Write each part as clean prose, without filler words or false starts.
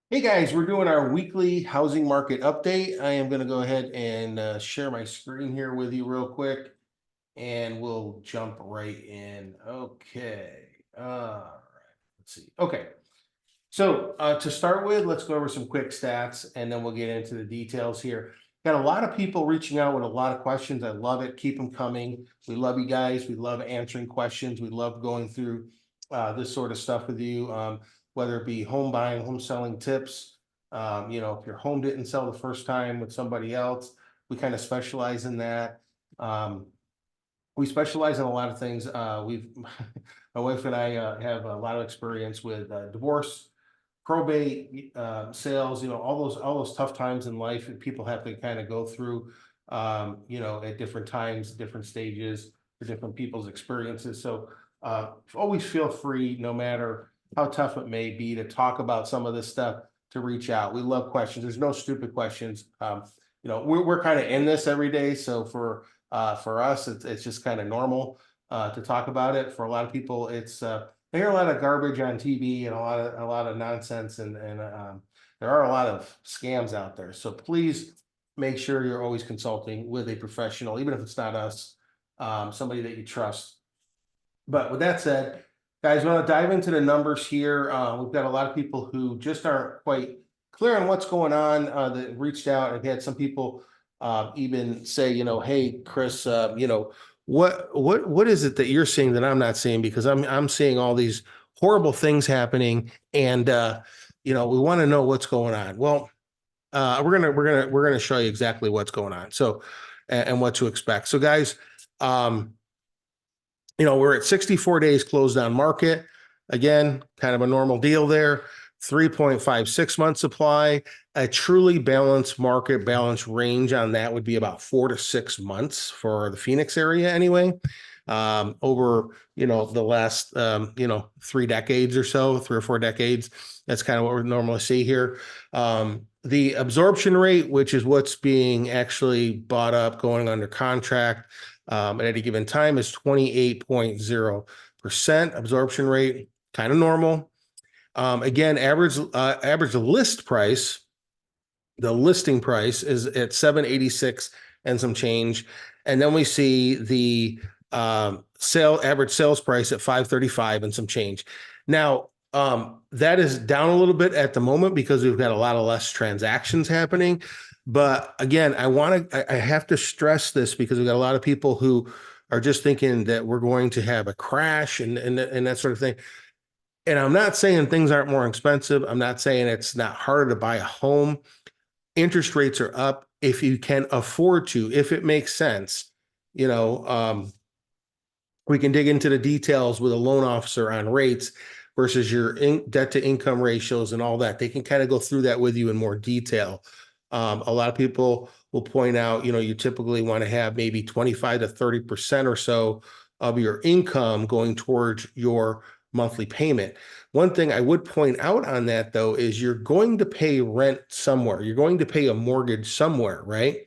Hey guys, we're doing our weekly housing market update. I am going to go ahead and share my screen here with you real quick, and we'll jump right in. Okay. All right. Let's see. Okay. So to start with, let's go over some quick stats, and then we'll get into the details here. Got a lot of people reaching out with a lot of questions. I love it. Keep them coming. We love you guys. We love answering questions. We love going through this sort of stuff with you, whether it be home buying, home selling tips. If your home didn't sell the first time with somebody else, we kind of specialize in that. Um, we specialize in a lot of things. My wife and I have a lot of experience with divorce, probate, sales, all those tough times in life that people have to kind of go through, at different times, different stages, for different people's experiences. So always feel free, no matter how tough it may be, to talk about some of this stuff, to reach out. We love questions. There's no stupid questions. We're kind of in this every day. So for us, it's just kind of normal to talk about it. For a lot of people, it's I hear a lot of garbage on TV and a lot of nonsense, and there are a lot of scams out there. So please make sure you're always consulting with a professional, even if it's not us, somebody that you trust. But with that said, guys, we want to dive into the numbers here. We've got a lot of people who just aren't quite clear on what's going on, that reached out. I've had some people even say, hey, Chris, what is it that you're seeing that I'm not seeing? Because I'm seeing all these horrible things happening, and we want to know what's going on. Well, we're gonna show you exactly what's going on. So, and what to expect. So, guys, um, we're at 64 days closed on market. Again, kind of a normal deal there. 3.56 month supply. A truly balanced market, balanced range on that would be about 4 to 6 months for the Phoenix area anyway. Over, the last, 3 decades or so, 3 or 4 decades. That's kind of what we normally see here. The absorption rate, which is what's being actually bought up, going under contract, at any given time, is 28.0% absorption rate, kind of normal. Again, average list price, the listing price is at 786 and some change. And then we see the average sales price at 535 and some change. Now, that is down a little bit at the moment because we've got a lot of less transactions happening. But again, I have to stress this because we've got a lot of people who are just thinking that we're going to have a crash and that sort of thing. And I'm not saying things aren't more expensive. I'm not saying it's not harder to buy a home. Interest rates are up if you can afford to, if it makes sense. We can dig into the details with a loan officer on rates versus your debt to income ratios and all that. They can kind of go through that with you in more detail. A lot of people will point out, you typically want to have maybe 25 to 30% or so of your income going towards your monthly payment. One thing I would point out on that, though, is you're going to pay rent somewhere. You're going to pay a mortgage somewhere, right?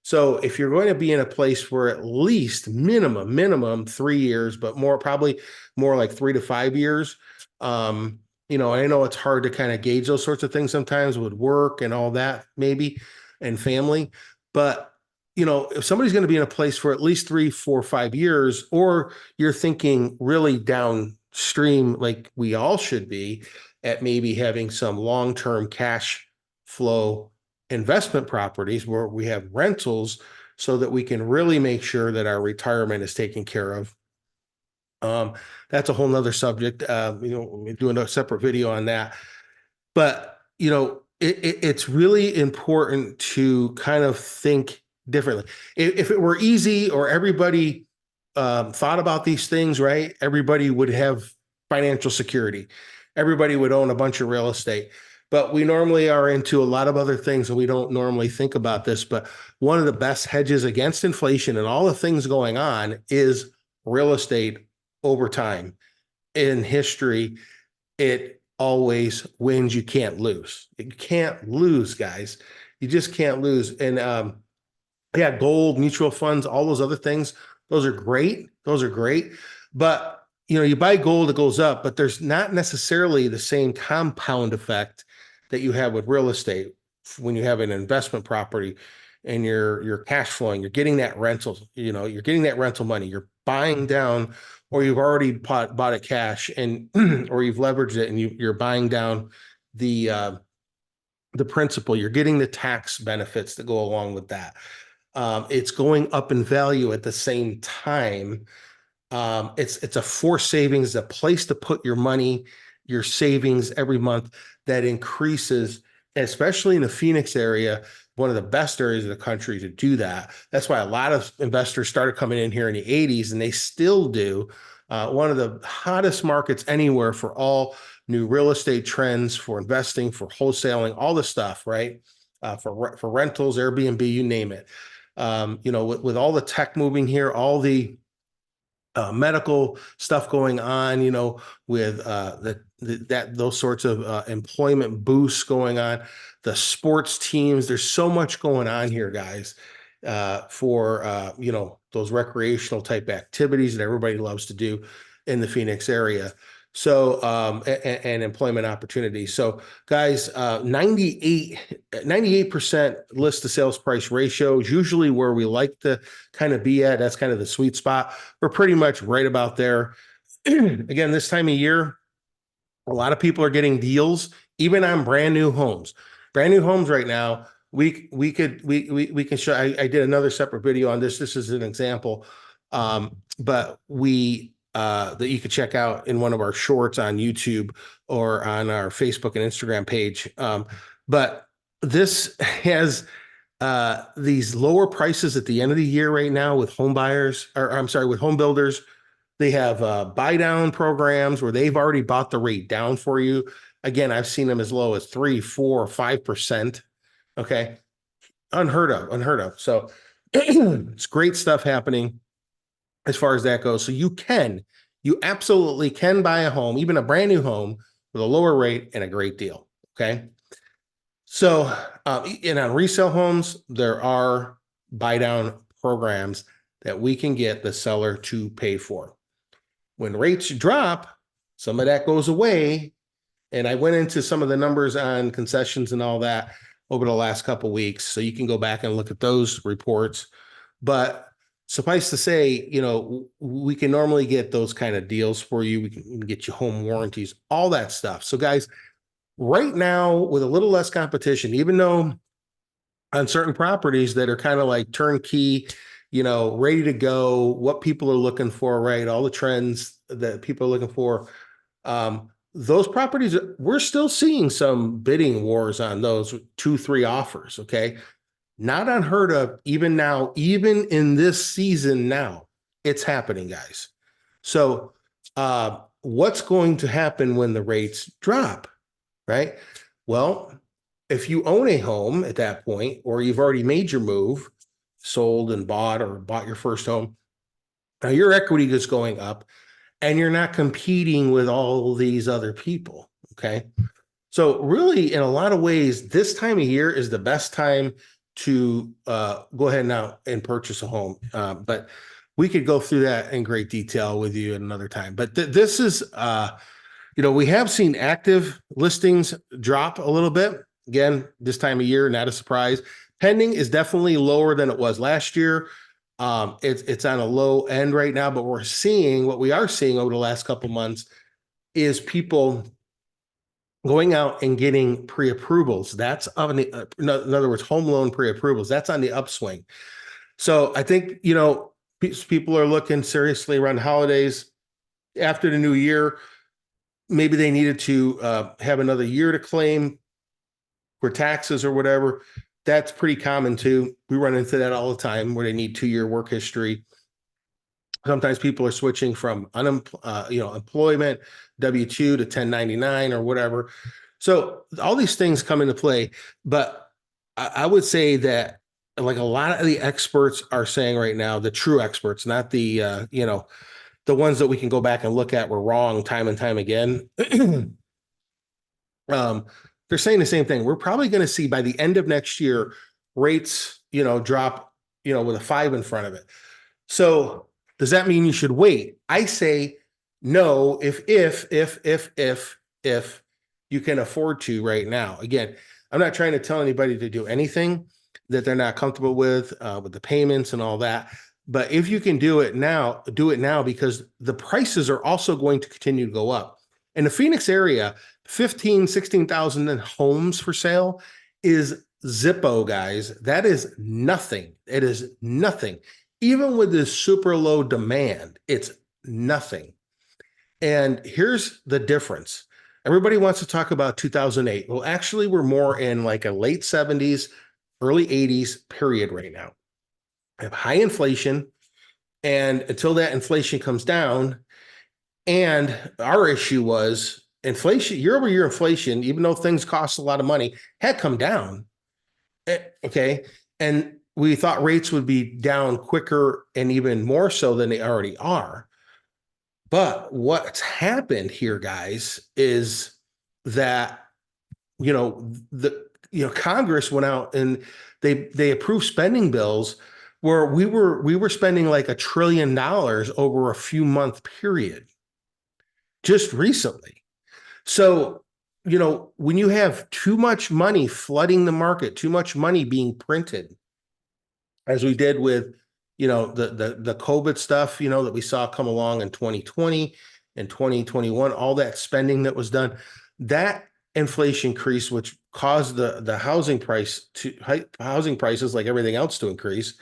So if you're going to be in a place for at least minimum 3 years, but probably more like 3 to 5 years, I know it's hard to kind of gauge those sorts of things sometimes with work and all that, maybe, and family. But, if somebody's going to be in a place for at least 3, 4, 5 years, or you're thinking really downstream, like we all should be, at maybe having some long-term cash flow investment properties where we have rentals so that we can really make sure that our retirement is taken care of. That's a whole nother subject. We're doing a separate video on that. But, it's really important to kind of think differently. If it were easy or everybody thought about these things, right, everybody would have financial security. Everybody would own a bunch of real estate. But we normally are into a lot of other things and we don't normally think about this. But one of the best hedges against inflation and all the things going on is real estate over time. In history, it always wins. You can't lose. You can't lose, guys. You just can't lose. And yeah, gold, mutual funds, all those other things, those are great. Those are great. But you buy gold, it goes up, but there's not necessarily the same compound effect that you have with real estate when you have an investment property and you're cash flowing, you're getting that rental, you're getting that rental money, you're buying down, or you've already bought it cash and or you've leveraged it and you're buying down the principal, you're getting the tax benefits that go along with that. It's going up in value at the same time. It's a forced savings, a place to put your money, your savings every month that increases, especially in the Phoenix area, one of the best areas of the country to do that. That's why a lot of investors started coming in here in the 80s, and they still do. One of the hottest markets anywhere for all new real estate trends, for investing, for wholesaling, all the stuff, right? For rentals, Airbnb, you name it. With all the tech moving here, all the medical stuff going on, with those sorts of employment boosts going on, the sports teams. There's so much going on here, guys, for those recreational type activities that everybody loves to do in the Phoenix area. So and employment opportunities. So guys, 98% list to sales price ratio is usually where we like to kind of be at. That's kind of the sweet spot. We're pretty much right about there. Again, this time of year, a lot of people are getting deals, even on brand new homes. Brand new homes right now, we can show. I did another separate video on this. This is an example, but that you could check out in one of our shorts on YouTube or on our Facebook and Instagram page. But this has these lower prices at the end of the year right now with home buyers, or I'm sorry, with home builders. They have buy down programs where they've already bought the rate down for you. Again, I've seen them as low as 3, 4, 5%. Okay. Unheard of. So it's great stuff happening as far as that goes. So you absolutely can buy a home, even a brand new home, with a lower rate and a great deal. Okay. So, and on resale homes, there are buy down programs that we can get the seller to pay for. When rates drop, some of that goes away. And I went into some of the numbers on concessions and all that over the last couple of weeks. So you can go back and look at those reports. But suffice to say, we can normally get those kind of deals for you. We can get you home warranties, all that stuff. So guys, right now with a little less competition, even though on certain properties that are kind of like turnkey, ready to go, what people are looking for, right? All the trends that people are looking for. Those properties, we're still seeing some bidding wars on those 2, 3 offers. Okay. Not unheard of even now, even in this season now, it's happening, guys. So what's going to happen when the rates drop, right? Well, if you own a home at that point, or you've already made your move, sold and bought, or bought your first home, now your equity is going up and you're not competing with all these other people. Okay. So really, in a lot of ways, this time of year is the best time to go ahead now and purchase a home. But we could go through that in great detail with you at another time. But this is, we have seen active listings drop a little bit. Again, this time of year, not a surprise. Pending is definitely lower than it was last year. It's on a low end right now, but what we are seeing over the last couple months is people going out and getting pre-approvals. That's on the, in other words, home loan pre-approvals. That's on the upswing. So I think, people are looking seriously around holidays after the new year. Maybe they needed to have another year to claim for taxes or whatever. That's pretty common too. We run into that all the time where they need 2-year work history. Sometimes people are switching from employment, W-2 to 1099 or whatever. So all these things come into play, but I would say that like a lot of the experts are saying right now, the true experts, not the, the ones that we can go back and look at were wrong time and time again. They're saying the same thing. We're probably going to see by the end of next year, rates, drop, with a 5 in front of it. So does that mean you should wait? I say no. If you can afford to right now. Again, I'm not trying to tell anybody to do anything that they're not comfortable with the payments and all that. But if you can do it now, do it now, because the prices are also going to continue to go up. In the Phoenix area, 16,000 homes for sale is Zippo, guys. That is nothing. It is nothing. Even with this super low demand, it's nothing. And here's the difference. Everybody wants to talk about 2008. Well, actually, we're more in like a late 70s, early 80s period right now. We have high inflation. And until that inflation comes down, and our issue was inflation, year over year inflation, even though things cost a lot of money, had come down. Okay. And we thought rates would be down quicker and even more so than they already are. But what's happened here, guys, is that Congress went out and they approved spending bills where we were spending like $1 trillion over a few month period just recently. So, when you have too much money flooding the market, too much money being printed, as we did with, the COVID stuff, that we saw come along in 2020 and 2021, all that spending that was done, that inflation increase, which caused the housing prices like everything else to increase.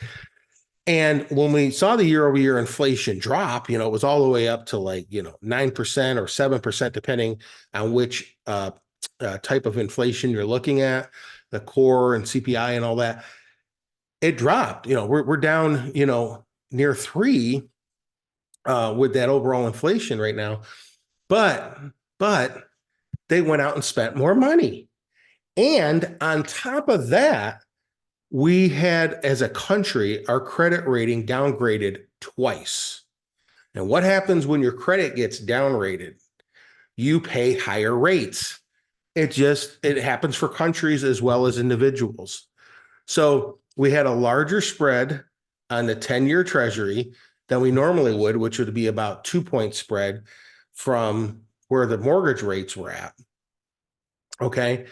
And when we saw the year over year inflation drop, it was all the way up to like, 9% or 7%, depending on which type of inflation you're looking at, the core and CPI and all that. It dropped. We're down, near 3 with that overall inflation right now. But they went out and spent more money. And on top of that, we had, as a country, our credit rating downgraded twice. And what happens when your credit gets downrated? You pay higher rates. It happens for countries as well as individuals. So we had a larger spread on the 10-year treasury than we normally would, which would be about 2-point spread from where the mortgage rates were at. Okay.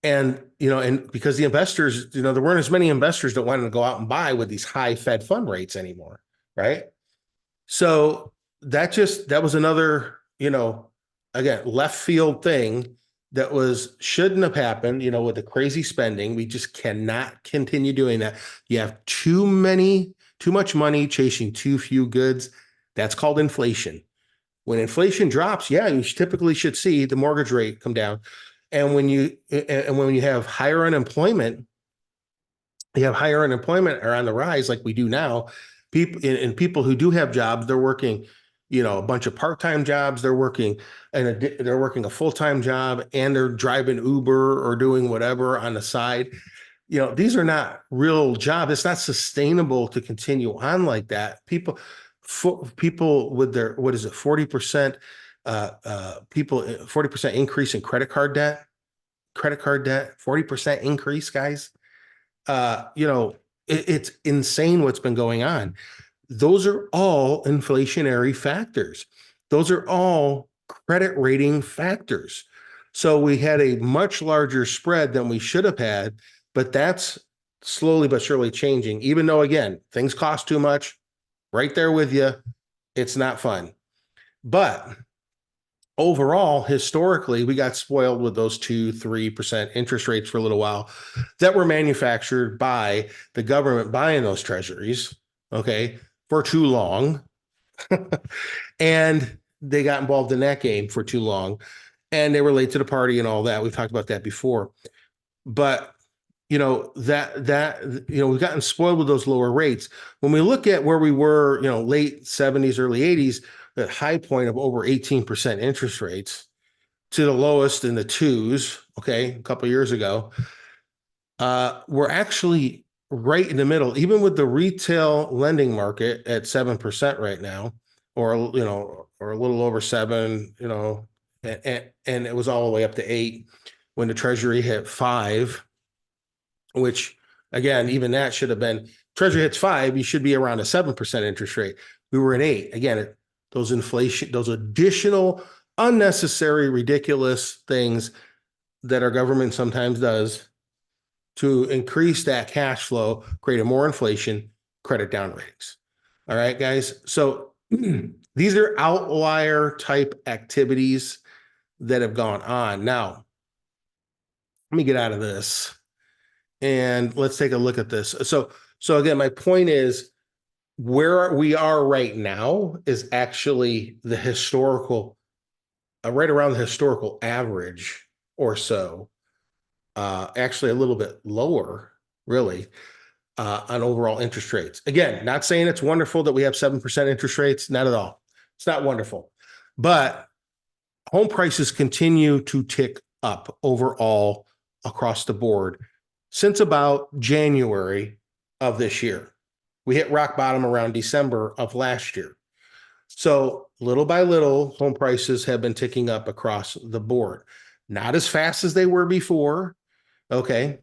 And, and because the investors, there weren't as many investors that wanted to go out and buy with these high Fed fund rates anymore. Right. So that was another, again, left field thing that shouldn't have happened, with the crazy spending. We just cannot continue doing that. You have too much money chasing too few goods. That's called inflation. When inflation drops, you typically should see the mortgage rate come down. And when you have higher unemployment, are on the rise like we do now. People who do have jobs, they're working, a bunch of part-time jobs. They're working a full-time job, and they're driving Uber or doing whatever on the side. These are not real jobs. It's not sustainable to continue on like that. People with their, what is it, 40%, 40% increase in credit card debt, 40% increase, guys. It's insane what's been going on. Those are all inflationary factors. Those are all credit rating factors. So we had a much larger spread than we should have had, but that's slowly but surely changing, even though, again, things cost too much. Right there with you. It's not fun. But overall, historically, we got spoiled with those 2-3% interest rates for a little while that were manufactured by the government buying those treasuries, okay, for too long. And they got involved in that game for too long. And they were late to the party and all that. We've talked about that before. But we've gotten spoiled with those lower rates. When we look at where we were, late 70s, early 80s, that high point of over 18% interest rates to the lowest in the 2s, okay, a couple of years ago, we're actually right in the middle, even with the retail lending market at 7% right now, or a little over 7, and it was all the way up to 8 when the Treasury hit 5. Which, again, even that should have been, Treasury hits 5, you should be around a 7% interest rate. We were at 8. Again, those additional, unnecessary, ridiculous things that our government sometimes does to increase that cash flow, create a more inflation, credit down ratings. All right, guys. So these are outlier type activities that have gone on. Now, let me get out of this and let's take a look at this. So again, my point is where we are right now is actually the historical, right around the historical average or so. Actually a little bit lower, really, on overall interest rates. Again, not saying it's wonderful that we have 7% interest rates, not at all. It's not wonderful. But home prices continue to tick up overall across the board since about January of this year. We hit rock bottom around December of last year. So little by little, home prices have been ticking up across the board. Not as fast as they were before, okay,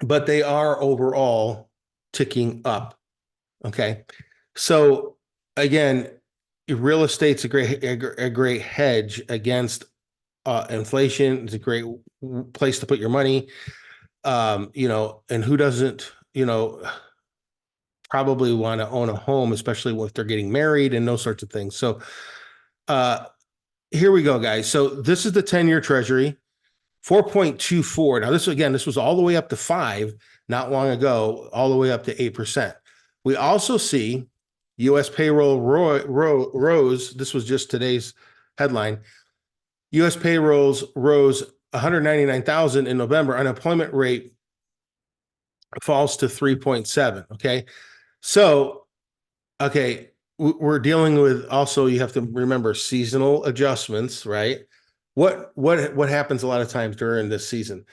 but they are overall ticking up, okay. So again, real estate's a great hedge against inflation. It's a great place to put your money. And who doesn't, probably want to own a home, especially if they're getting married and those sorts of things. So here we go, guys. So this is the 10-year treasury, 4.24. Now this was all the way up to 5 not long ago, all the way up to 8%. We also see U.S. payroll rose. This was just today's headline. U.S. payrolls rose 199,000 in November. Unemployment rate falls to 3.7. Okay. So, okay, we're dealing with also, you have to remember seasonal adjustments, right? What happens a lot of times during this season?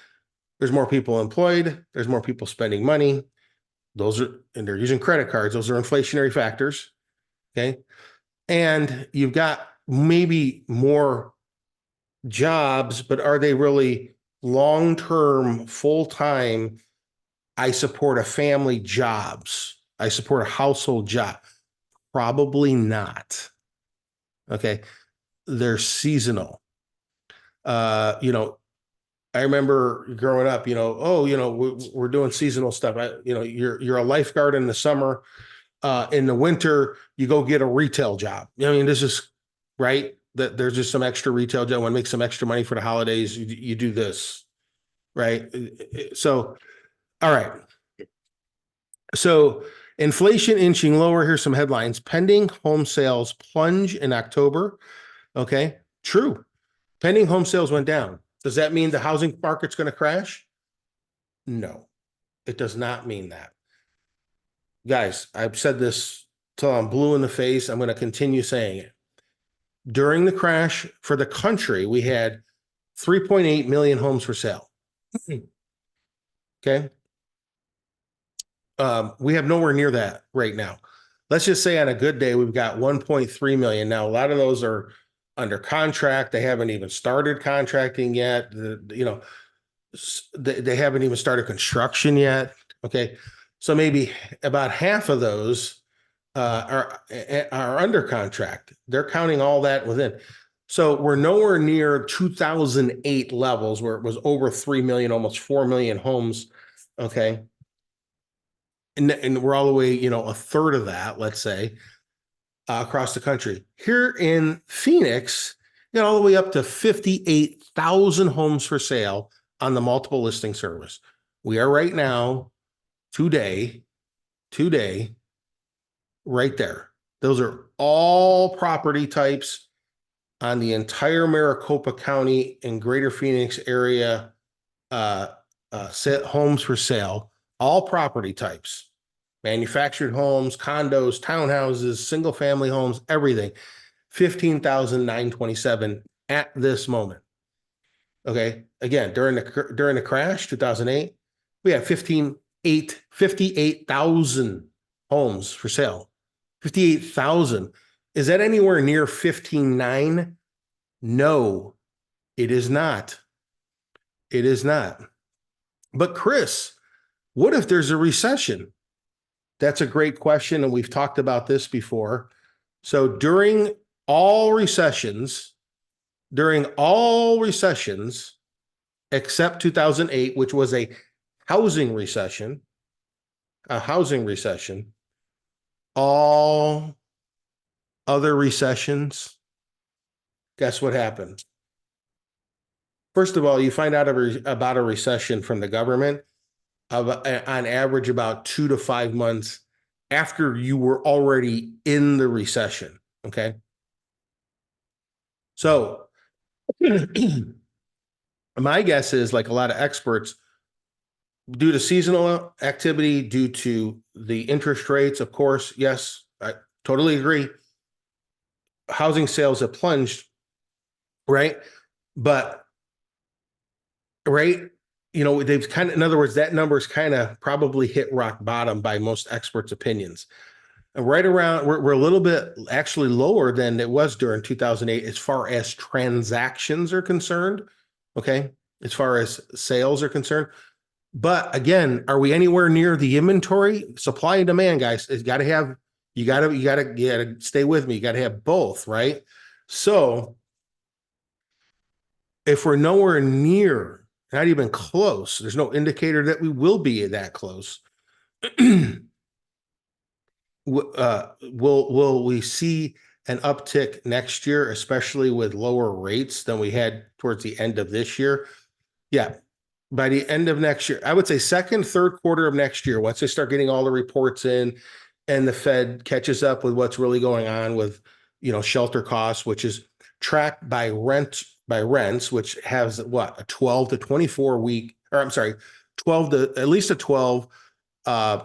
There's more people employed. There's more people spending money. And they're using credit cards. Those are inflationary factors. Okay. And you've got maybe more jobs, but are they really long-term, full-time? I support a family jobs. I support a household job. Probably not. Okay. They're seasonal. I remember growing up, we're doing seasonal stuff. You're a lifeguard in the summer. In the winter, you go get a retail job. I mean, this is right. That there's just some extra retail job. Want to make some extra money for the holidays. You do this, right? So, all right. So inflation inching lower. Here's some headlines. Pending home sales plunge in October. Okay, true. Pending home sales went down. Does that mean the housing market's going to crash? No, it does not mean that. Guys, I've said this till I'm blue in the face. I'm going to continue saying it. During the crash for the country, we had 3.8 million homes for sale. Okay. We have nowhere near that right now. Let's just say on a good day, we've got 1.3 million. Now, a lot of those are under contract. They haven't even started contracting yet. They haven't even started construction yet. Okay. So maybe about half of those are under contract. They're counting all that within. So we're nowhere near 2008 levels where it was over 3 million, almost 4 million homes. Okay. And we're all the way, a third of that, let's say, across the country. Here in Phoenix, all the way up to 58,000 homes for sale on the multiple listing service. We are right now, today, right there. Those are all property types on the entire Maricopa County and Greater Phoenix area, homes for sale, all property types, manufactured homes, condos, townhouses, single family homes, everything. 15,927 at this moment. Okay. Again, during the crash, 2008, we had 58,000 homes for sale. 58,000. Is that anywhere near 15.9? No, it is not. It is not. But Chris, what if there's a recession? That's a great question, and we've talked about this before. So during all recessions, except 2008, which was a housing recession, a housing recession. All other recessions, guess what happened? First of all, you find out about a recession from the government on average about 2 to 5 months after you were already in the recession. Okay. So my guess is, like a lot of experts, due to seasonal activity, due to the interest rates, of course, yes, I totally agree. Housing sales have plunged, right? But, right, they've kind of, in other words, that number's kind of probably hit rock bottom by most experts' opinions. And right around, we're a little bit actually lower than it was during 2008 as far as transactions are concerned. Okay. As far as sales are concerned. But again, are we anywhere near the inventory? Supply and demand, guys. It's got to have, you gotta stay with me. You got to have both, right? So if we're nowhere near, not even close, there's no indicator that we will be that close. Will we see an uptick next year, especially with lower rates than we had towards the end of this year? Yeah. By the end of next year, I would say second, third quarter of next year, once they start getting all the reports in and the Fed catches up with what's really going on with, shelter costs, which is tracked by rents, which has what, a 12 to 24 week, or I'm sorry, 12 to at least a 12 uh,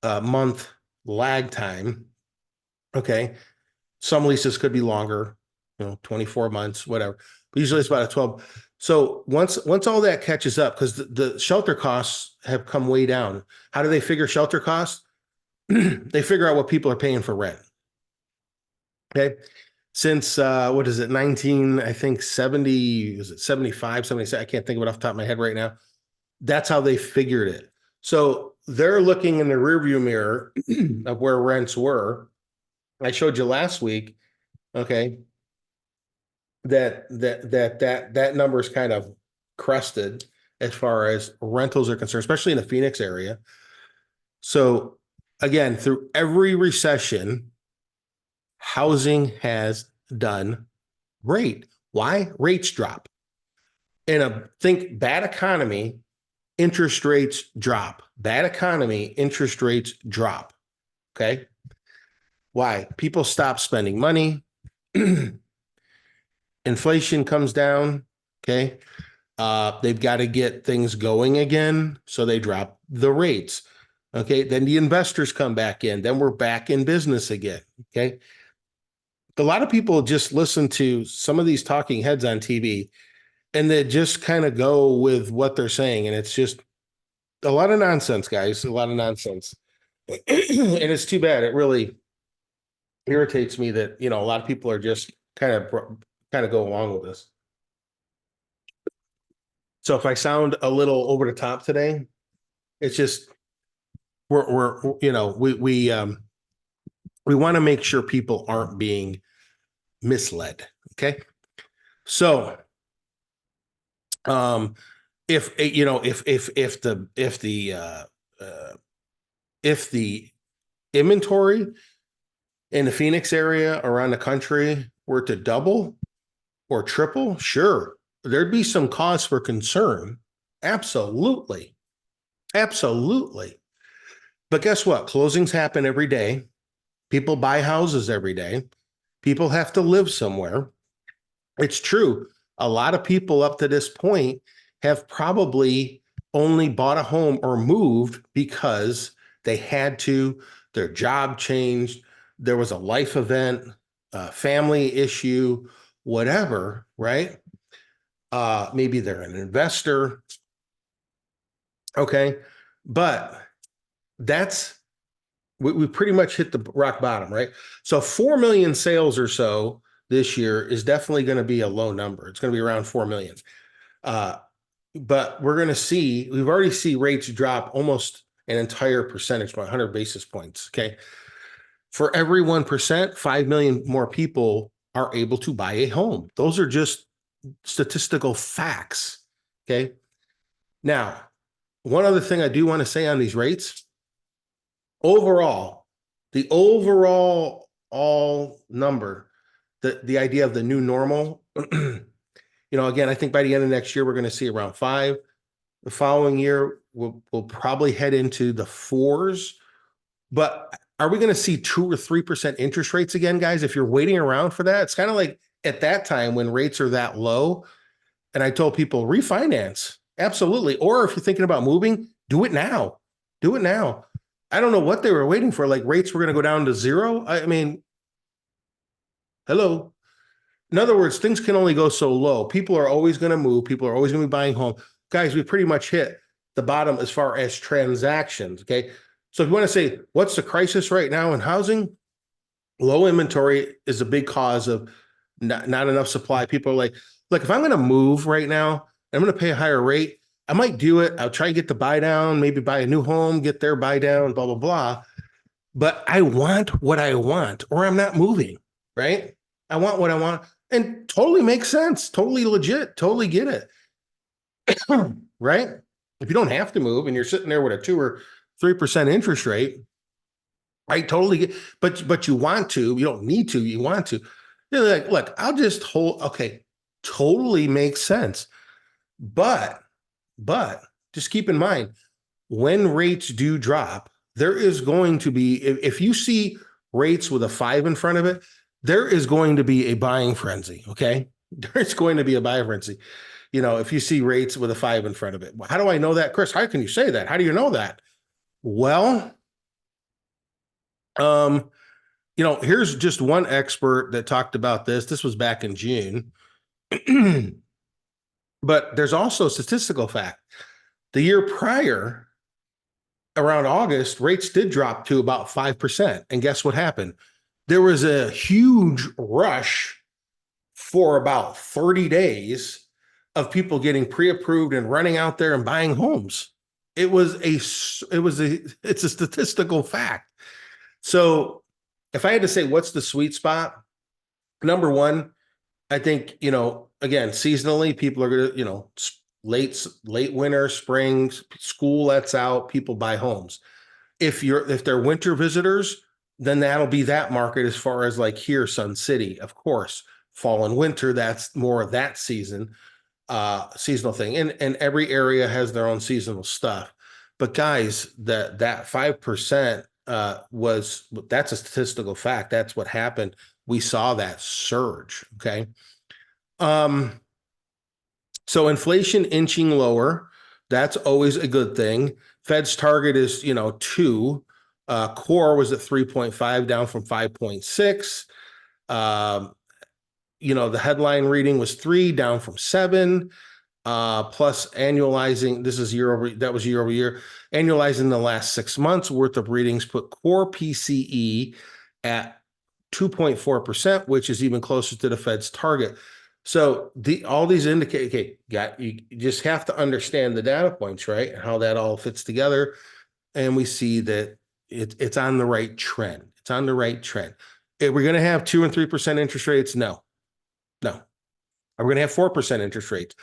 month lag time. Okay. Some leases could be longer, 24 months, whatever. But usually it's about a 12. So once all that catches up, because the shelter costs have come way down. How do they figure shelter costs? They figure out what people are paying for rent. Okay. Since what is it, 19, I think 70, is it 75, 76? I can't think of it off the top of my head right now. That's how they figured it. So they're looking in the rearview mirror of where rents were. I showed you last week, okay, that number is kind of crested as far as rentals are concerned, especially in the Phoenix area. So again, through every recession, housing has done great. Why? Rates drop. In a think bad economy, interest rates drop. Bad economy, interest rates drop. Okay. Why? People stop spending money. Inflation comes down. Okay. They've got to get things going again. So they drop the rates. Okay. Then the investors come back in. Then we're back in business again. Okay. A lot of people just listen to some of these talking heads on TV and they just kind of go with what they're saying. And it's just a lot of nonsense, guys. A lot of nonsense. And it's too bad. It really irritates me that, a lot of people are just kind of go along with this. So if I sound a little over the top today, it's just we want to make sure people aren't being misled. Okay. So if the inventory in the Phoenix area around the country were to double or triple, sure, there'd be some cause for concern. Absolutely. Absolutely. But guess what? Closings happen every day. People buy houses every day. People have to live somewhere. It's true. A lot of people up to this point have probably only bought a home or moved because they had to, their job changed, there was a life event, a family issue, whatever, right? Maybe they're an investor. Okay. But we pretty much hit the rock bottom, right? So 4 million sales or so this year is definitely going to be a low number. It's going to be around 4 million. But we're going to see, we've already seen rates drop almost an entire percentage point, 100 basis points. Okay. For every 1%, 5 million more people are able to buy a home. Those are just statistical facts. Okay. Now, one other thing I do want to say on these rates, overall, the overall all number, the idea of the new normal, again, I think by the end of next year, we're going to see around 5. The following year, we'll probably head into the 4s. But are we going to see 2 or 3% interest rates again, guys? If you're waiting around for that, it's kind of like at that time when rates are that low. And I told people refinance, absolutely. Or if you're thinking about moving, do it now. Do it now. I don't know what they were waiting for. Like rates were going to go down to 0. I mean, hello. In other words, things can only go so low. People are always going to move. People are always going to be buying home. Guys, we pretty much hit the bottom as far as transactions. Okay. So if you want to say, what's the crisis right now in housing? Low inventory is a big cause of not enough supply. People are like, look, if I'm going to move right now, I'm going to pay a higher rate. I might do it. I'll try and get the buy down, maybe buy a new home, get their buy down, blah, blah, blah. But I want what I want, or I'm not moving, right? I want what I want. And totally makes sense. Totally legit. Totally get it. Right? If you don't have to move and you're sitting there with a 2 or 3% interest rate, I totally get, but you want to, you don't need to, you want to. You're like, look, I'll just hold. Okay, totally makes sense. But just keep in mind, when rates do drop, there is going to be, if you see rates with a 5 in front of it, there is going to be a buying frenzy. Okay. There's going to be a buying frenzy. If you see rates with a 5 in front of it. How do I know that, Chris? How can you say that? How do you know that? Well, here's just one expert that talked about this. This was back in June. But there's also a statistical fact. The year prior, around August, rates did drop to about 5%. And guess what happened? There was a huge rush for about 30 days of people getting pre-approved and running out there and buying homes. It's a statistical fact. So if I had to say what's the sweet spot, number one, I think, again, seasonally, people are going to, late winter, spring, school lets out, people buy homes. If they're winter visitors, then that'll be that market as far as like here, Sun City, of course. Fall and winter, that's more of that seasonal thing. And every area has their own seasonal stuff. But guys, that 5% that's a statistical fact. That's what happened. We saw that surge. Okay. So inflation inching lower, that's always a good thing. Fed's target is, 2. Core was at 3.5, down from 5.6. The headline reading was 3, down from 7. Plus annualizing, that was year over year. Annualizing the last 6 months worth of readings put core PCE at 2.4%, which is even closer to the Fed's target. So all these indicate, okay, you just have to understand the data points, right? How that all fits together. And we see that it's on the right trend. It's on the right trend. Are we going to have 2 and 3% interest rates? No. Are we going to have 4% interest rates?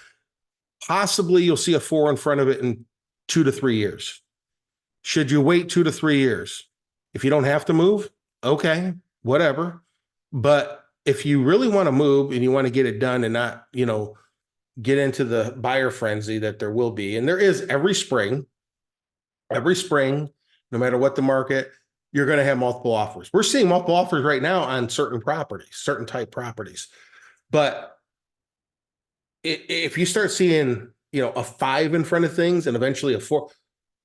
Possibly you'll see a 4 in front of it in 2 to 3 years. Should you wait 2 to 3 years? If you don't have to move, okay, whatever. But if you really want to move and you want to get it done and not, get into the buyer frenzy that there will be, and there is every spring, no matter what the market, you're going to have multiple offers. We're seeing multiple offers right now on certain properties, certain type properties. But if you start seeing, a 5 in front of things and eventually a 4,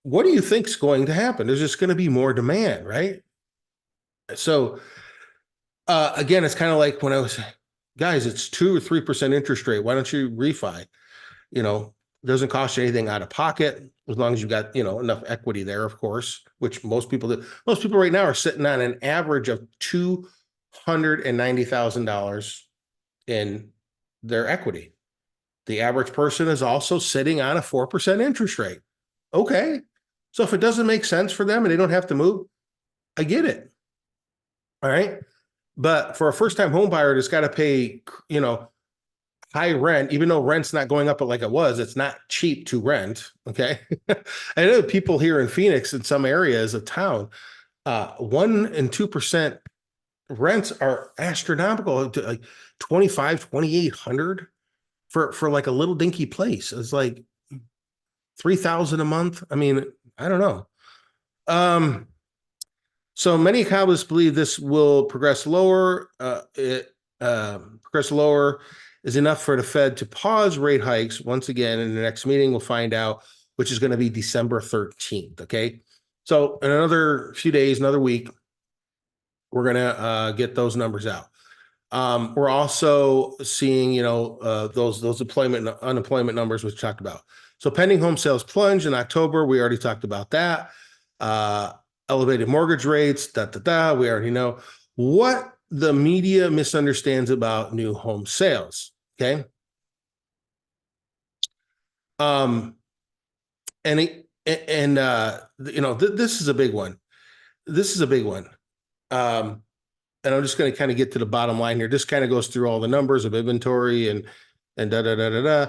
what do you think is going to happen? There's just going to be more demand, right? So again, it's kind of like when I was, guys, it's 2 or 3% interest rate. Why don't you refi? Doesn't cost you anything out of pocket as long as you've got, enough equity there, of course, which most people do. Most people right now are sitting on an average of $290,000 in their equity. The average person is also sitting on a 4% interest rate. Okay. So if it doesn't make sense for them and they don't have to move, I get it. All right. But for a first-time home buyer that's got to pay, high rent, even though rent's not going up like it was, it's not cheap to rent. Okay. I know people here in Phoenix, in some areas of town, 1 and 2% rents are astronomical, to like 2,800 for like a little dinky place. It's like 3,000 a month. I mean, I don't know. Um, so many economists believe this will progress lower. Progress lower is enough for the Fed to pause rate hikes once again in the next meeting. We'll find out, which is going to be December 13th. Okay. So in another few days, another week, we're going to get those numbers out. We're also seeing, those unemployment numbers, which we talked about. So pending home sales plunge in October. We already talked about that. Elevated mortgage rates, we already know. What the media misunderstands about new home sales. Okay. This is a big one. This is a big one. And I'm just going to kind of get to the bottom line here. This kind of goes through all the numbers of inventory and da da da da da.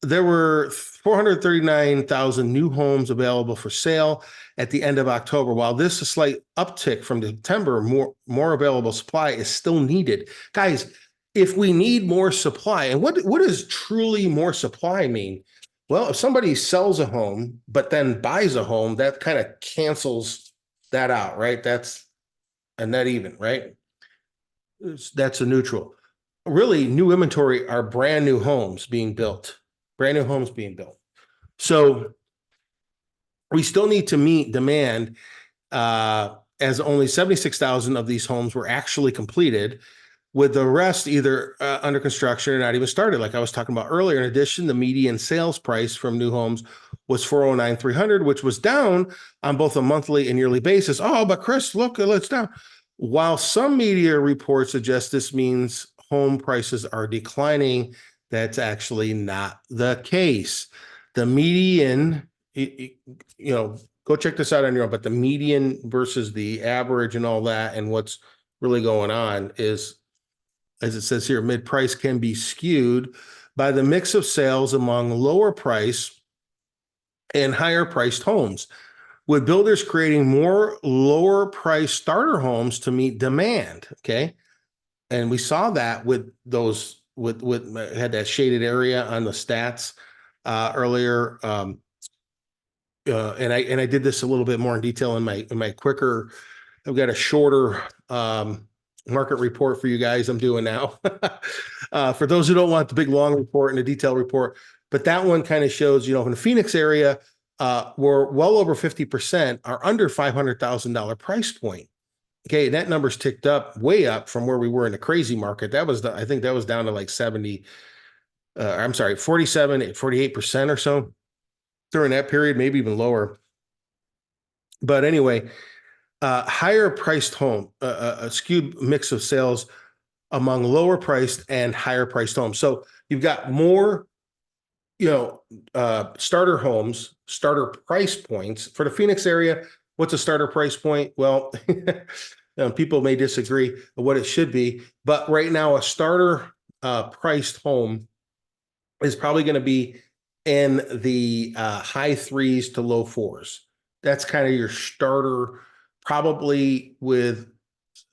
There were 439,000 new homes available for sale at the end of October. While this is a slight uptick from September, more available supply is still needed. Guys, if we need more supply, and what does truly more supply mean? Well, if somebody sells a home but then buys a home, that kind of cancels that out, right? That's a net even, right? That's a neutral. Really, new inventory are brand new homes being built. Brand new homes being built. So we still need to meet demand, as only 76,000 of these homes were actually completed, with the rest either under construction or not even started, like I was talking about earlier. In addition, the median sales price from new homes was 409,300, which was down on both a monthly and yearly basis. Oh, but Chris, look, it's down. While some media reports suggest this means home prices are declining, that's actually not the case. The median, go check this out on your own, but the median versus the average and all that, and what's really going on is, as it says here, mid-price can be skewed by the mix of sales among lower price and higher priced homes, with builders creating more lower price starter homes to meet demand. Okay. And we saw that with those, with had that shaded area on the stats earlier. And I did this a little bit more in detail in my quicker. I've got a shorter market report for you guys I'm doing now. For those who don't want the big long report and the detailed report, but that one kind of shows, in the Phoenix area, we're well over 50% are under $500,000 price point. Okay, that number's ticked up, way up from where we were in the crazy market. I think that was down to like 47, 48% or so during that period, maybe even lower. But anyway, higher priced home, a skewed mix of sales among lower priced and higher priced homes. So you've got more, starter homes, starter price points for the Phoenix area. What's a starter price point? Well, people may disagree on what it should be, but right now a starter priced home is probably going to be in the high threes to low fours. That's kind of your starter, probably with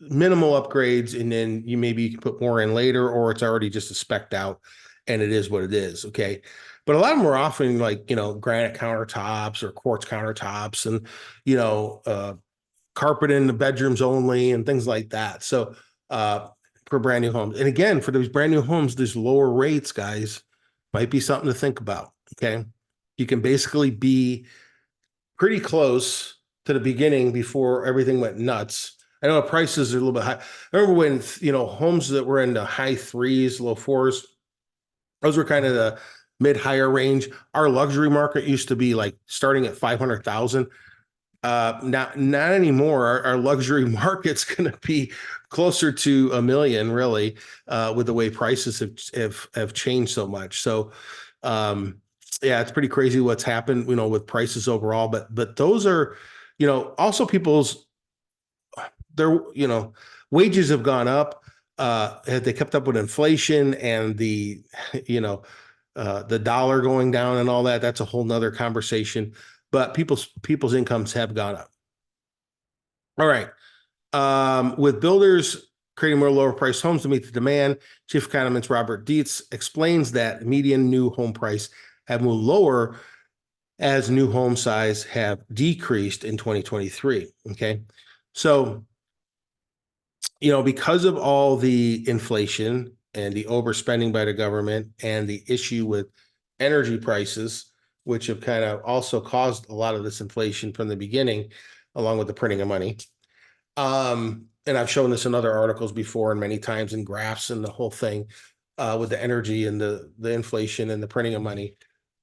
minimal upgrades, and then you can put more in later, or it's already just a spec'd out and it is what it is. Okay. But a lot of them are offering like, granite countertops or quartz countertops and, carpet in the bedrooms only and things like that. So for brand new homes. And again, for those brand new homes, these lower rates, guys, might be something to think about. Okay. You can basically be pretty close to the beginning before everything went nuts. I know prices are a little bit high. I remember when, homes that were in the high threes, low fours, those were kind of the mid higher range. Our luxury market used to be like starting at 500,000. Not anymore. Our luxury market's going to be closer to $1 million, really, with the way prices have changed so much. So, yeah, it's pretty crazy what's happened, with prices overall. But those are, also people's, their, wages have gone up. Had they kept up with inflation and the, you know, the dollar going down and all that, that's a whole nother conversation. But people's incomes have gone up. All right. With builders creating more lower priced homes to meet the demand, Chief Economist Robert Dietz explains that median new home price have moved lower as new home size have decreased in 2023. Okay. So, you know, because of all the inflation and the overspending by the government and the issue with energy prices, which have kind of also caused a lot of this inflation from the beginning, along with the printing of money. And I've shown this in other articles before and many times in graphs and the whole thing, with the energy and the inflation and the printing of money.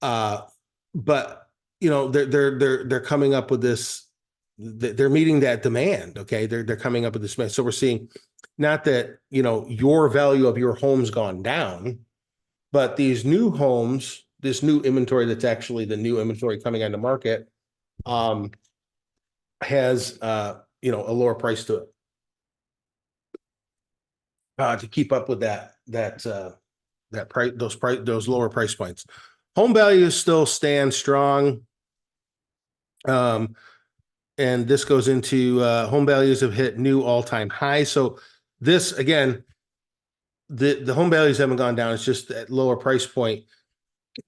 But you know, they're coming up with this, they're meeting that demand. Okay. They're coming up with this demand. So we're seeing not that, you know, your value of your home's gone down, but these new homes, this new inventory that's actually the new inventory coming on the market, has you know, a lower price to it, to keep up with that price, those lower price points. Home values still stand strong. And this goes into home values have hit new all-time highs. So this again, the home values haven't gone down. It's just at lower price point,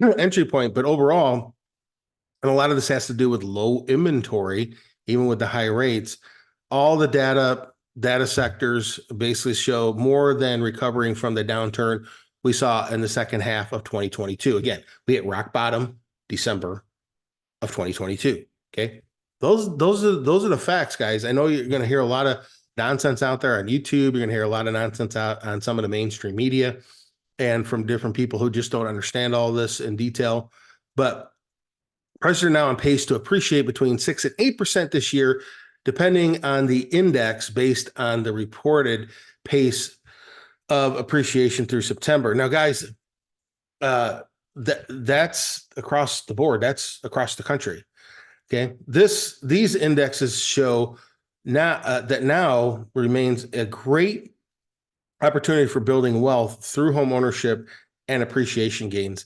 entry point. But overall, and a lot of this has to do with low inventory, even with the high rates. All the data sectors basically show more than recovering from the downturn we saw in the second half of 2022. Again, we hit rock bottom December of 2022. Okay. Those are the facts, guys. I know you're going to hear a lot of nonsense out there on YouTube. You're going to hear a lot of nonsense out on some of the mainstream media and from different people who just don't understand all this in detail. But prices are now on pace to appreciate between 6 and 8% this year, depending on the index based on the reported pace of appreciation through September. Now, guys, that's across the board. That's across the country. Okay, these indexes show now that now remains a great opportunity for building wealth through home ownership and appreciation gains.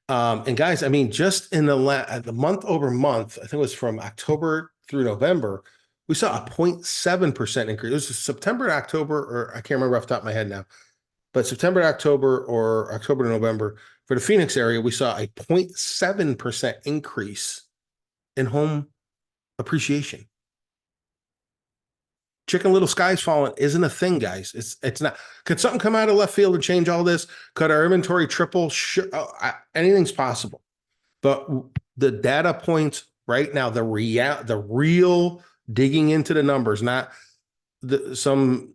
And guys, I mean, just in the month over month, I think it was from October through November, we saw a 0.7% increase. It was September to October, or I can't remember off the top of my head now, but September to October or October to November for the Phoenix area, we saw a 0.7% increase in home appreciation. Chicken Little Skies Falling isn't a thing, guys. It's not. Could something come out of left field and change all this? Could our inventory triple? Sure, anything's possible. But the data points right now, the real digging into the numbers, not some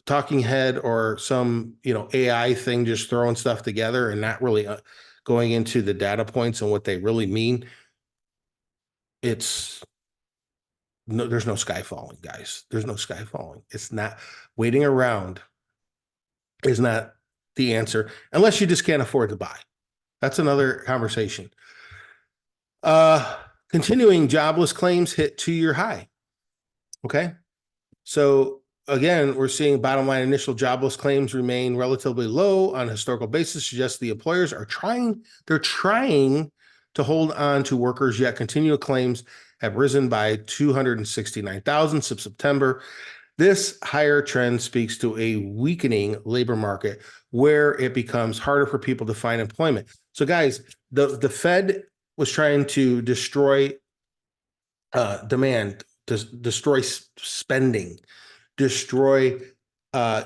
talking head or some, you know, AI thing just throwing stuff together and not really going into the data points and what they really mean. It's no, there's no sky falling, guys. There's no sky falling. It's not. Waiting around is not the answer unless you just can't afford to buy. That's another conversation. Continuing jobless claims hit 2-year high. Okay. So again, we're seeing bottom line initial jobless claims remain relatively low on a historical basis, suggests the employers are trying to hold on to workers, yet continual claims have risen by 269,000 since September. This higher trend speaks to a weakening labor market where it becomes harder for people to find employment. So guys, the Fed was trying to destroy demand, destroy spending, destroy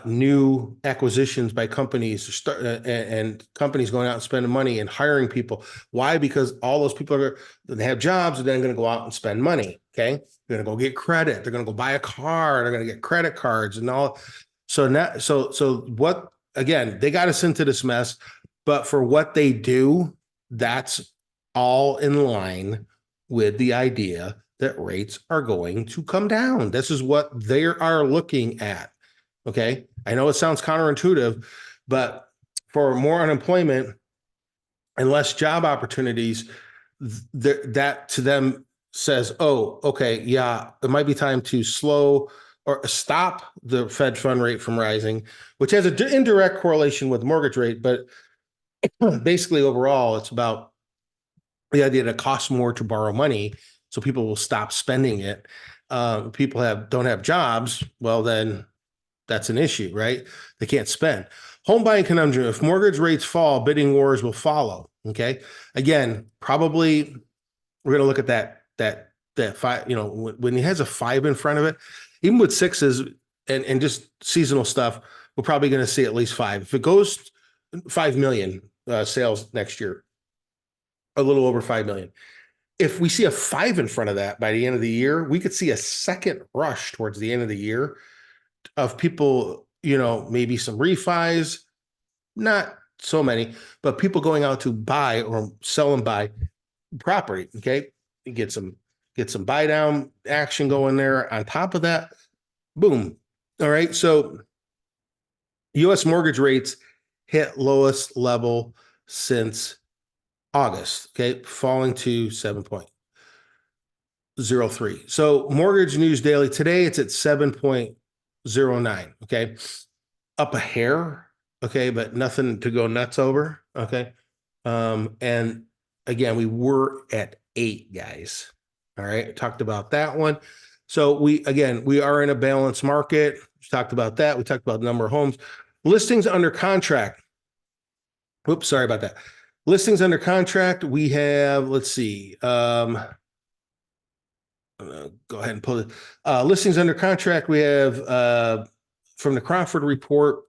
new acquisitions by companies, and companies going out and spending money and hiring people. Why? Because all those people they have jobs and then going to go out and spend money. Okay, they're going to go get credit. They're going to go buy a car. They're going to get credit cards and all. So now, so what? Again, they got us into this mess. But for what they do, that's all in line with the idea that rates are going to come down. This is what they are looking at. Okay. I know it sounds counterintuitive, but for more unemployment and less job opportunities, that to them says, oh, okay, yeah, it might be time to slow or stop the Fed fund rate from rising, which has an indirect correlation with mortgage rate. But basically, overall, it's about the idea that it costs more to borrow money, so people will stop spending it. People don't have jobs. Well, then that's an issue, right? They can't spend. Home buying conundrum. If mortgage rates fall, bidding wars will follow. Okay. Again, probably we're going to look at that five, when he has a five in front of it, even with sixes and just seasonal stuff, we're probably going to see at least five. If it goes 5 million sales next year, a little over 5 million. If we see a five in front of that by the end of the year, we could see a second rush towards the end of the year of people, maybe some refis, not so many, but people going out to buy or sell and buy property. Okay. Get some buy down action going there. On top of that, boom. All right. So US mortgage rates hit lowest level since August. Okay. Falling to 7.03. So mortgage news daily today, it's at 7.09. Okay. Up a hair. Okay. But nothing to go nuts over. Okay. And again, we were at 8, guys. All right. I talked about that one. So we are in a balanced market. We talked about that. We talked about the number of homes. Listings under contract. Oops, sorry about that. Listings under contract. We have, let's see. I'm gonna go ahead and pull it. Listings under contract. We have from the Crawford report,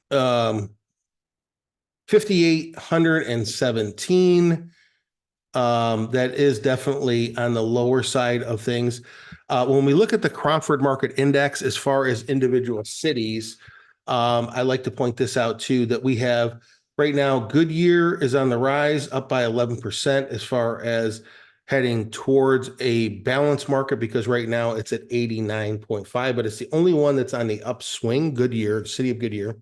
5,817. That is definitely on the lower side of things. When we look at the Crawford Market Index, as far as individual cities, I like to point this out too, that we have right now, Goodyear is on the rise, up by 11% as far as heading towards a balanced market, because right now it's at 89.5, but it's the only one that's on the upswing, Goodyear, the city of Goodyear.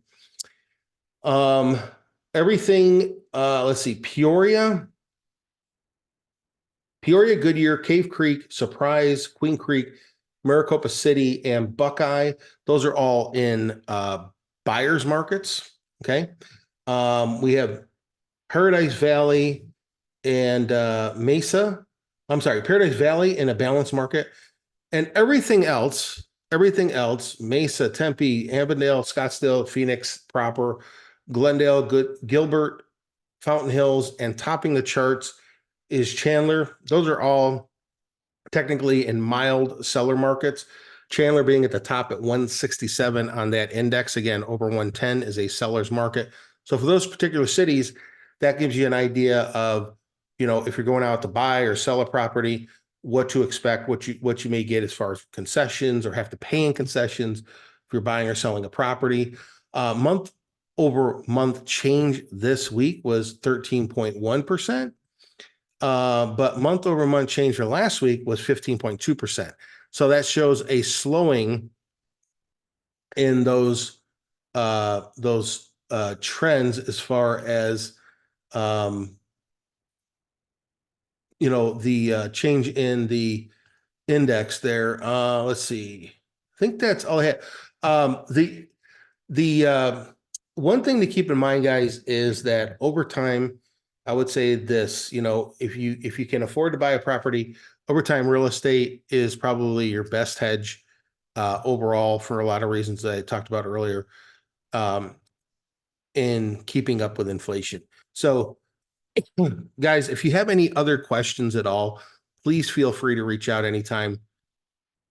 Everything, let's see, Peoria, Goodyear, Cave Creek, Surprise, Queen Creek, Maricopa City, and Buckeye. Those are all in buyers markets. Okay. We have Paradise Valley and Mesa. I'm sorry, Paradise Valley in a balanced market, and everything else, Mesa, Tempe, Avondale, Scottsdale, Phoenix proper, Glendale, Gilbert, Fountain Hills, and topping the charts is Chandler. Those are all technically in mild seller markets. Chandler being at the top at 167 on that index. Again, over 110 is a seller's market. So for those particular cities, that gives you an idea of, if you're going out to buy or sell a property, what to expect, what you may get as far as concessions or have to pay in concessions if you're buying or selling a property. Month over month change this week was 13.1%. But month over month change for last week was 15.2%. So that shows a slowing in those trends as far as the change in the index there. Let's see. I think that's all I had. The one thing to keep in mind, guys, is that over time, I would say this, if you can afford to buy a property, over time real estate is probably your best hedge overall for a lot of reasons that I talked about earlier in keeping up with inflation. So guys, if you have any other questions at all, please feel free to reach out anytime.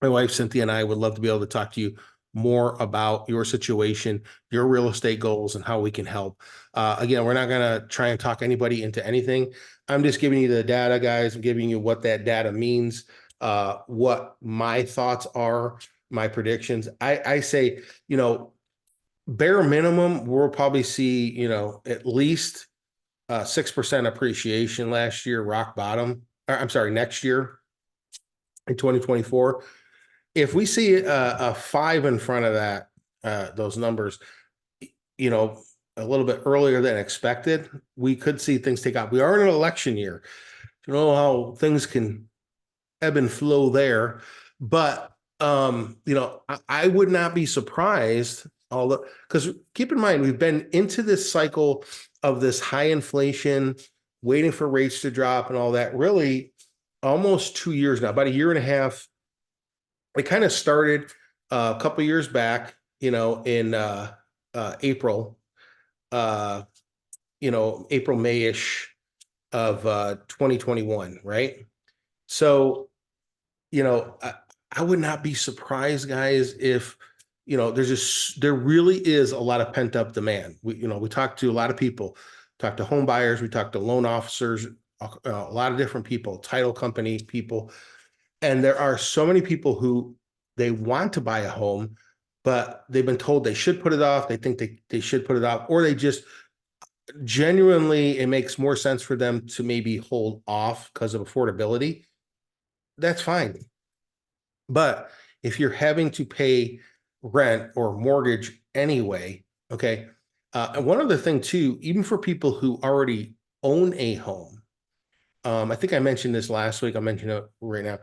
My wife, Cynthia, and I would love to be able to talk to you more about your situation, your real estate goals, and how we can help. Again, we're not going to try and talk anybody into anything. I'm just giving you the data, guys. I'm giving you what that data means, what my thoughts are, my predictions. I say, bare minimum, we'll probably see, at least 6% appreciation last year, rock bottom. Next year in 2024. If we see a 5 in front of that, those numbers, a little bit earlier than expected, we could see things take off. We are in an election year. You know how things can ebb and flow there, but I would not be surprised, although, because keep in mind, we've been into this cycle of this high inflation, waiting for rates to drop and all that, really almost 2 years now, about a year and a half. It kind of started a couple years back, in April, uh, April, May-ish of 2021, right? So, I would not be surprised, guys, if there really is a lot of pent up demand. We talked to a lot of people, talked to home buyers, we talked to loan officers, a lot of different people, title company people, and there are so many people who they want to buy a home, but they've been told they should put it off. They think they should put it off, or they just genuinely, it makes more sense for them to maybe hold off because of affordability. That's fine. But if you're having to pay rent or mortgage anyway, okay. And one other thing too, even for people who already own a home, I think I mentioned this last week. I'll mention it right now.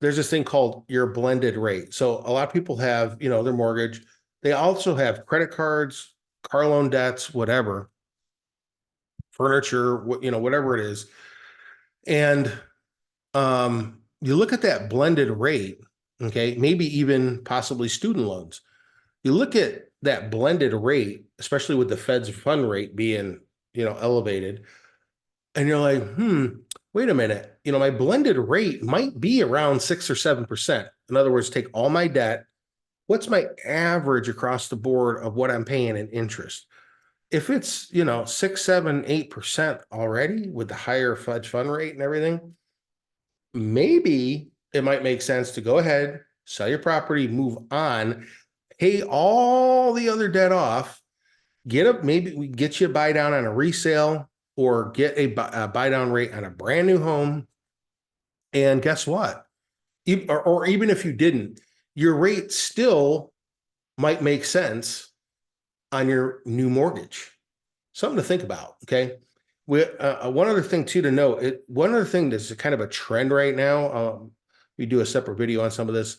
There's this thing called your blended rate. So a lot of people have, their mortgage. They also have credit cards, car loan debts, whatever, furniture, whatever it is. And you look at that blended rate, okay, maybe even possibly student loans. You look at that blended rate, especially with the Fed's fund rate being, elevated, and you're like, wait a minute, my blended rate might be around 6 or 7%. In other words, take all my debt. What's my average across the board of what I'm paying in interest? If it's, 6, 7, 8% already with the higher Fed fund rate and everything, maybe it might make sense to go ahead, sell your property, move on, pay all the other debt off, maybe we get you a buy down on a resale or get a buy down rate on a brand new home. And guess what? Or even if you didn't, your rate still might make sense on your new mortgage. Something to think about. Okay. One other thing too to note, one other thing that's kind of a trend right now. We do a separate video on some of this,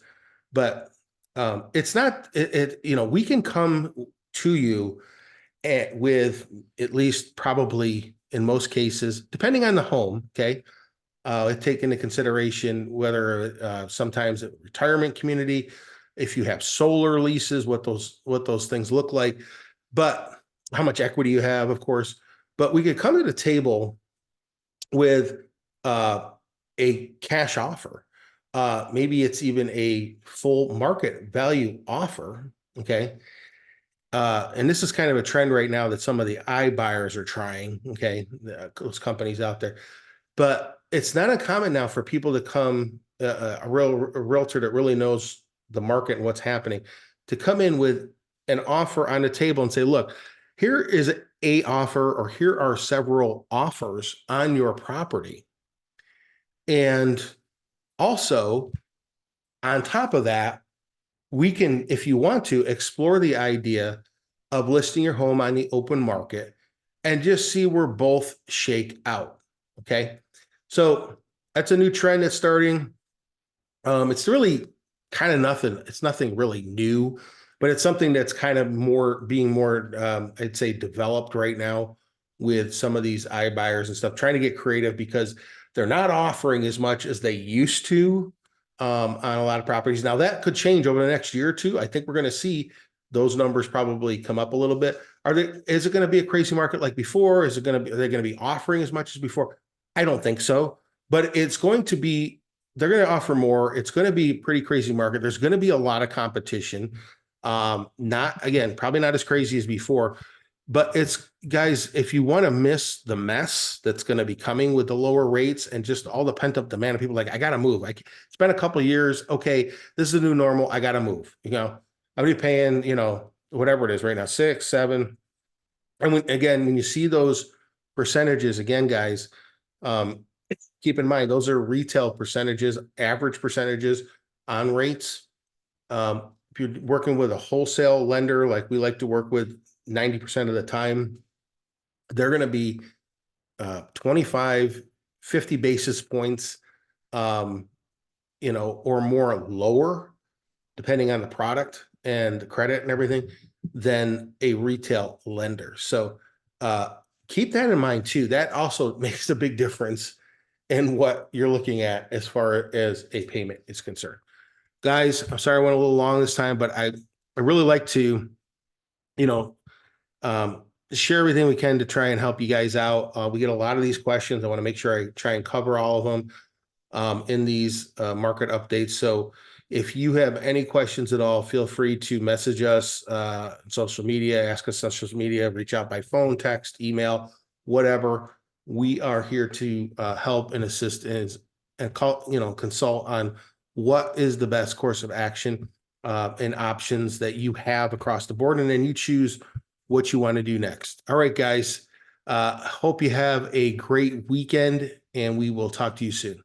but it's not. We can come to you with at least probably in most cases, depending on the home. Okay, take into consideration whether sometimes a retirement community, if you have solar leases, what those things look like, but how much equity you have, of course. But we could come to the table with a cash offer. Maybe it's even a full market value offer. Okay. And this is kind of a trend right now that some of the iBuyers are trying. Okay. Those companies out there. But it's not uncommon now for people to come, a realtor that really knows the market and what's happening, to come in with an offer on the table and say, look, here is a offer, or here are several offers on your property. And also, on top of that, we can, if you want to, explore the idea of listing your home on the open market and just see where both shake out. Okay. So that's a new trend that's starting. It's really kind of nothing. It's nothing really new, but it's something that's kind of being more, I'd say, developed right now with some of these iBuyers and stuff, trying to get creative because they're not offering as much as they used to on a lot of properties. Now that could change over the next year or two. I think we're going to see those numbers probably come up a little bit. Is it going to be a crazy market like before? Are they going to be offering as much as before? I don't think so, but it's going to be, they're going to offer more. It's going to be a pretty crazy market. There's going to be a lot of competition. Probably not as crazy as before, but it's, guys, if you want to miss the mess that's going to be coming with the lower rates and just all the pent up demand of people like, I got to move. It's been a couple of years. Okay. This is the new normal. I got to move, I'm be paying, whatever it is right now, 6, 7. And when you see those percentages again, guys, keep in mind, those are retail percentages, average percentages on rates. If you're working with a wholesale lender, like we like to work with 90% of the time, they're going to be 25, 50 basis points, or more lower depending on the product and the credit and everything, than a retail lender. So keep that in mind too. That also makes a big difference in what you're looking at as far as a payment is concerned. Guys, I'm sorry I went a little long this time, but I really like to, you know, share everything we can to try and help you guys out. We get a lot of these questions. I want to make sure I try and cover all of them in these market updates. So if you have any questions at all, feel free to message us on social media, ask us on social media, reach out by phone, text, email, whatever. We are here to help and assist and consult on what is the best course of action and options that you have across the board. And then you choose what you want to do next. All right, guys. Hope you have a great weekend, and we will talk to you soon.